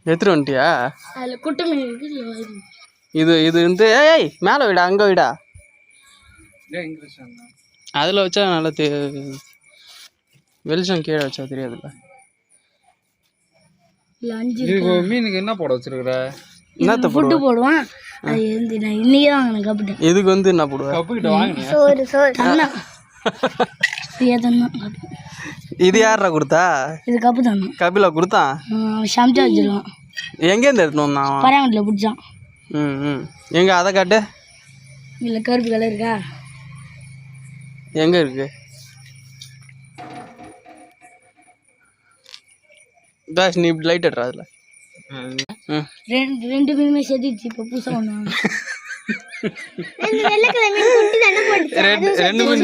எடுத்துட்டு வந்துட்டியா? அதில் குட்டை மீன் இருக்குது. இது இது வந்து ஏய் மேலே விடா, அங்கே விடா. அதில் வச்சா நல்லா வெளிச்சம் கீழே வச்சா தெரியாதுல்ல. மீனுக்கு என்ன போட வச்சிருக்கிற? என்னத்த ஃபுட்டு போடுவான். அது வந்து நான் இன்னைக்கு தான் வாங்கினேன் கப்பிட்டேன். இதுக்கு வந்து என்ன போடுவேன்? கப்புக்கிட்ட வாங்கினேன். இது யாரா கொடுத்தா? இது கப்பு தானே. கபிலா கொடுத்தான். சமைச்சா வச்சிருவான். எங்கேருந்து எடுத்துன்னு வந்தான்? பராமட்டில் பிடிச்சான். எங்க அதை காட்டு. இல்லை கருப்பு கலர் இருக்கா? எங்க இருக்கு? தாஸ் நீ இப்படி லைட் எடுறா அதில். ரெண்டு மீனுமே சேர்த்துச்சு. இப்போ புதுசாக ஒன்று ரெண்டு மீன்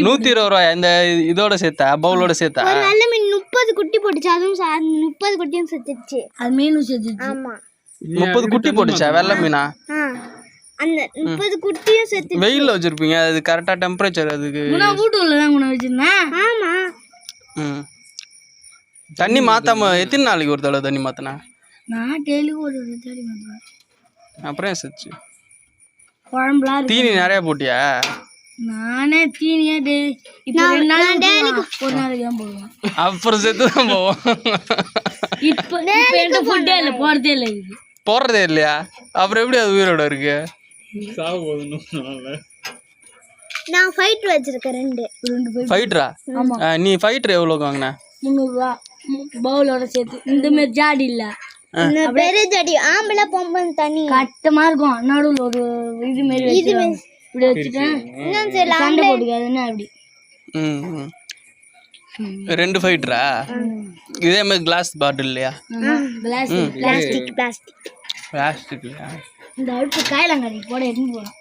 120 ரூபாய். இந்த இதோட சேர்த்தா பவுலோட சேர்த்தா? நல்ல மீன் 30 குட்டி போட்டுச்சு. அதுவும் 30 குட்டியும் செத்துச்சு. அது மீனும் செத்துச்சு. ஆமா 30 குட்டி போட்டுச்சா வெள்ளை மீனா? அந்த 30 குட்டியும் செத்து வெயில்ல வச்சிருப்பீங்க. அது கரெக்டா டெம்பரேச்சர் அதுக்கு. வீட்டுக்குள்ள தான் கொண்டு வச்சிருந்தேன். ஆமா தண்ணி மாத்தாம எத்தனை நாளைக்கு ஒரு தடவை தண்ணி மாத்தினா? நான் டெய்லி ஒரு தேடி மாத்துவேன். அப்புறம் ஏன் செச்சு? குழம்புலாம் தீனி நிறைய போட்டியா? நானே தீனியா இப்போ 2 நாளைக்கு ஒரு நாளைக்கு தான் போடுவேன். அப்புறம் செத்து தான் போவோம். இப்போ என்கிட்ட ஃபுட்டே இல்லை, போகிறதே இல்லை. இது போடுறதே இல்லையா? அப்புறம் எப்படி அது உயிரோட இருக்கு? நான் ஃபைட்டர் வச்சிருக்கேன். ரெண்டு ஃபைட்டரா? நீ ஃபைட்டர் எவ்வளோக்கு வாங்கின? 300 ரூபா பவுலோட சேர்த்து. இந்த மாதிரி ஜாடி இல்லை, பெரிய ஜடி. ஆம்பளை பொம்பளை தண்ணி கட்டமா இருக்கும். நடுவில் ஒரு இது மாரி இப்படி வச்சுட்டேன். சண்டை போட்டுக்காதுன்னா அப்படி. 2 ஃபைட்டரா? இதே மாதிரி கிளாஸ் பாட்டில் இல்லையா? பிளாஸ்டிக் பிளாஸ்டிக் இல்லையா? இந்த அடுப்பு காயலாங்கறி போட எடுத்து போகலாம்.